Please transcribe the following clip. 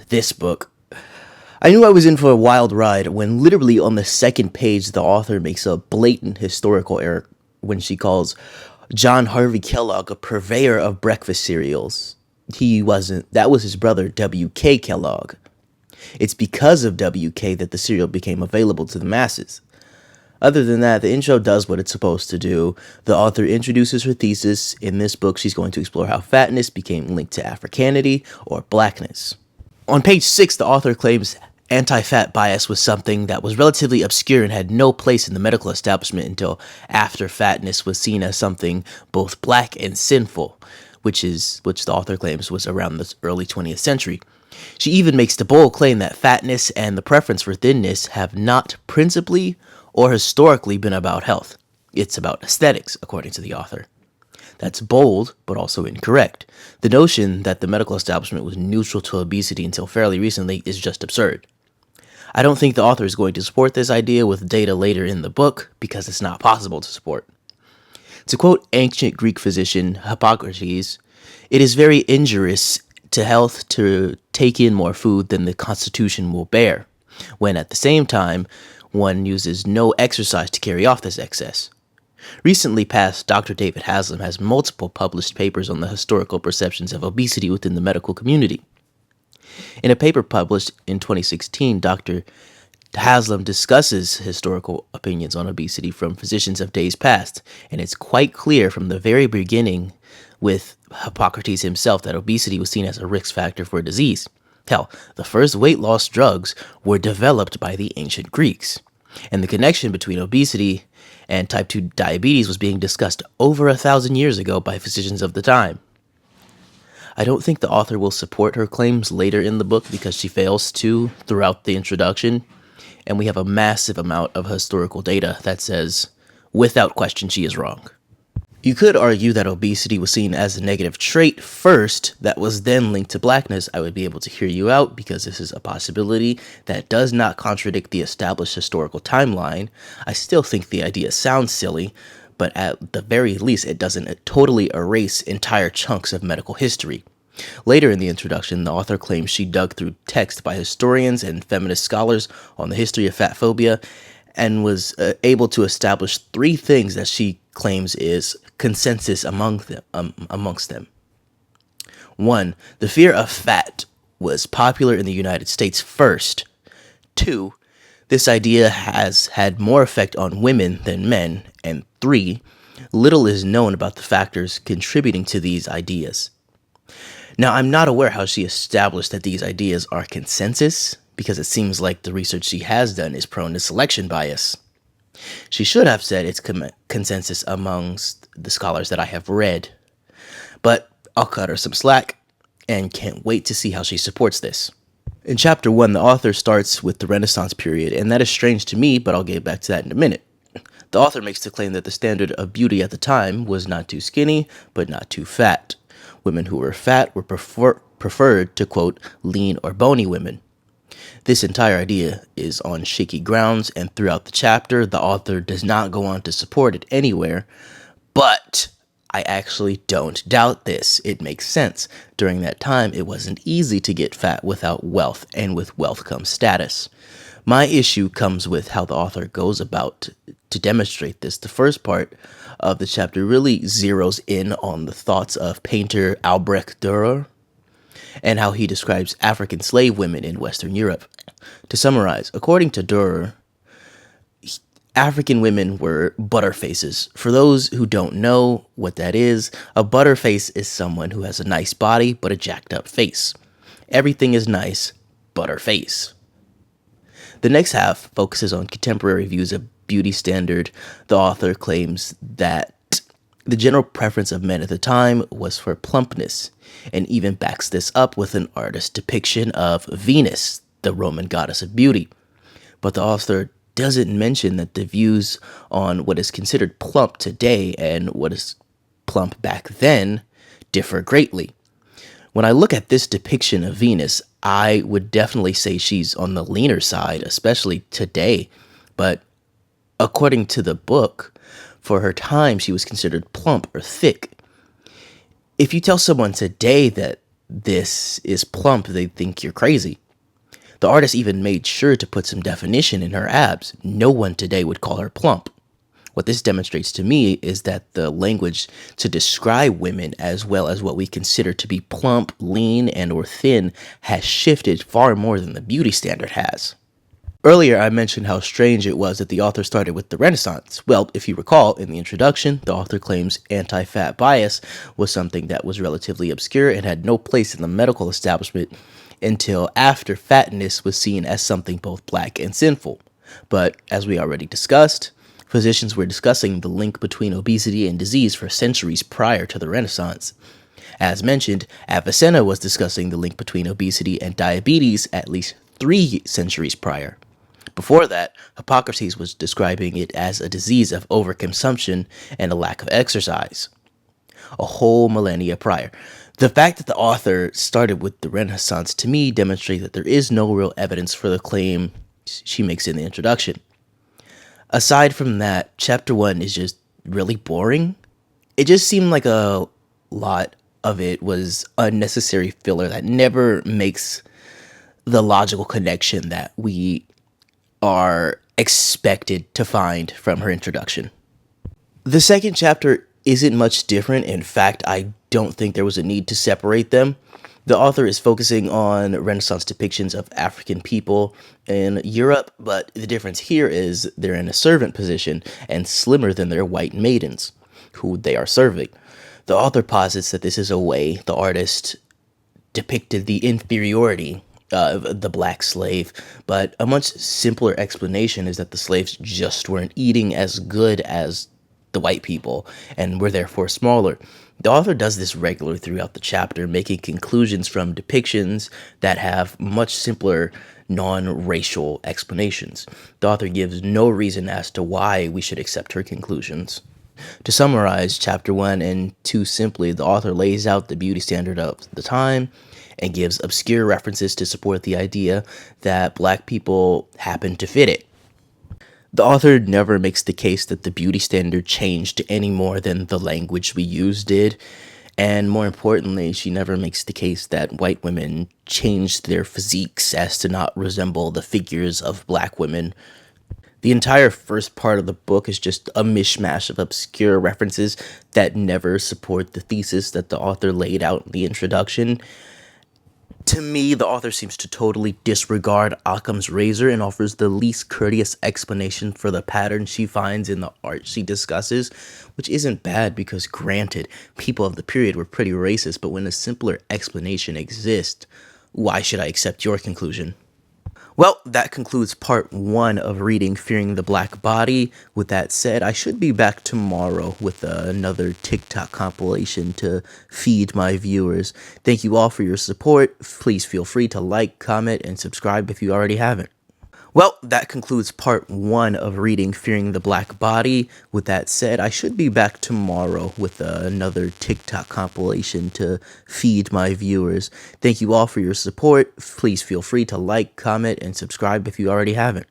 This book. I knew I was in for a wild ride when literally on the second page the author makes a blatant historical error when she calls John Harvey Kellogg a purveyor of breakfast cereals. He wasn't. That was his brother W.K. Kellogg. It's because of W.K. that the cereal became available to the masses. Other than that, the intro does what it's supposed to do. The author introduces her thesis. In this book, she's going to explore how fatness became linked to Africanity or blackness. On page 6, the author claims anti-fat bias was something that was relatively obscure and had no place in the medical establishment until after fatness was seen as something both black and sinful, which the author claims was around the early 20th century. She even makes the bold claim that fatness and the preference for thinness have not principally or historically been about health. It's about aesthetics, according to the author. That's bold, but also incorrect. The notion that the medical establishment was neutral to obesity until fairly recently is just absurd. I don't think the author is going to support this idea with data later in the book because it's not possible to support. To quote ancient Greek physician Hippocrates, it is very injurious to health to take in more food than the constitution will bear, when at the same time, one uses no exercise to carry off this excess. Recently passed, Dr. David Haslam has multiple published papers on the historical perceptions of obesity within the medical community. In a paper published in 2016, Dr. Haslam discusses historical opinions on obesity from physicians of days past, and it's quite clear from the very beginning with Hippocrates himself that obesity was seen as a risk factor for disease. Hell, the first weight loss drugs were developed by the ancient Greeks, and the connection between obesity and type 2 diabetes was being discussed over 1,000 years ago by physicians of the time. I don't think the author will support her claims later in the book because she fails to throughout the introduction, and we have a massive amount of historical data that says, without question, she is wrong. You could argue that obesity was seen as a negative trait first that was then linked to blackness. I would be able to hear you out because this is a possibility that does not contradict the established historical timeline. I still think the idea sounds silly, but at the very least, it doesn't totally erase entire chunks of medical history. Later in the introduction, the author claims she dug through text by historians and feminist scholars on the history of fat phobia and was able to establish 3 things that she claims is consensus amongst them. 1. The fear of fat was popular in the United States first. 2. This idea has had more effect on women than men. And 3. Little is known about the factors contributing to these ideas. Now, I'm not aware how she established that these ideas are consensus, because it seems like the research she has done is prone to selection bias. She should have said it's consensus amongst the scholars that I have read. But I'll cut her some slack, and can't wait to see how she supports this. In chapter 1, the author starts with the Renaissance period, and that is strange to me, but I'll get back to that in a minute. The author makes the claim that the standard of beauty at the time was not too skinny, but not too fat. Women who were fat were preferred to, quote, lean or bony women. This entire idea is on shaky grounds, and throughout the chapter, the author does not go on to support it anywhere, but I actually don't doubt this. It makes sense. During that time, it wasn't easy to get fat without wealth, and with wealth comes status. My issue comes with how the author goes about to demonstrate this. The first part of the chapter really zeroes in on the thoughts of painter Albrecht Dürer and how he describes African slave women in Western Europe. To summarize, according to Dürer, African women were butterfaces. For those who don't know what that is, a butterface is someone who has a nice body but a jacked up face. Everything is nice but her face. The next half focuses on contemporary views of beauty standard. The author claims that the general preference of men at the time was for plumpness, and even backs this up with an artist's depiction of Venus, the Roman goddess of beauty. But the author doesn't mention that the views on what is considered plump today and what is plump back then differ greatly. When I look at this depiction of Venus, I would definitely say she's on the leaner side, especially today. But according to the book, for her time, she was considered plump or thick. If you tell someone today that this is plump, they think you're crazy. The artist even made sure to put some definition in her abs. No one today would call her plump. What this demonstrates to me is that the language to describe women as well as what we consider to be plump, lean, and or thin has shifted far more than the beauty standard has. Earlier, I mentioned how strange it was that the author started with the Renaissance. Well, if you recall, in the introduction, the author claims anti-fat bias was something that was relatively obscure and had no place in the medical establishment until after fatness was seen as something both black and sinful. But, as we already discussed, physicians were discussing the link between obesity and disease for centuries prior to the Renaissance. As mentioned, Avicenna was discussing the link between obesity and diabetes at least 3 centuries prior. Before that, Hippocrates was describing it as a disease of overconsumption and a lack of exercise. A whole millennia prior. The fact that the author started with the Renaissance to me demonstrates that there is no real evidence for the claim she makes in the introduction. Aside from that, chapter 1 is just really boring. It just seemed like a lot of it was unnecessary filler that never makes the logical connection that we are expected to find from her introduction. The second chapter isn't much different. In fact, I don't think there was a need to separate them. The author is focusing on Renaissance depictions of African people in Europe, but the difference here is they're in a servant position and slimmer than their white maidens, who they are serving. The author posits that this is a way the artist depicted the inferiority of the black slave, but a much simpler explanation is that the slaves just weren't eating as good as the white people and were therefore smaller. The author does this regularly throughout the chapter, making conclusions from depictions that have much simpler non-racial explanations. The author gives no reason as to why we should accept her conclusions. To summarize chapter 1 and 2 simply, the author lays out the beauty standard of the time and gives obscure references to support the idea that black people happen to fit it. The author never makes the case that the beauty standard changed any more than the language we use did, and more importantly, she never makes the case that white women changed their physiques as to not resemble the figures of black women. The entire first part of the book is just a mishmash of obscure references that never support the thesis that the author laid out in the introduction. To me, the author seems to totally disregard Occam's razor and offers the least courteous explanation for the pattern she finds in the art she discusses, which isn't bad because, granted, people of the period were pretty racist, but when a simpler explanation exists, why should I accept your conclusion? Well, that concludes part 1 of reading Fearing the Black Body. With that said, I should be back tomorrow with another TikTok compilation to feed my viewers. Thank you all for your support. Please feel free to like, comment, and subscribe if you already haven't. Well, that concludes part 1 of reading Fearing the Black Body. With that said, I should be back tomorrow with another TikTok compilation to feed my viewers. Thank you all for your support. Please feel free to like, comment, and subscribe if you already haven't.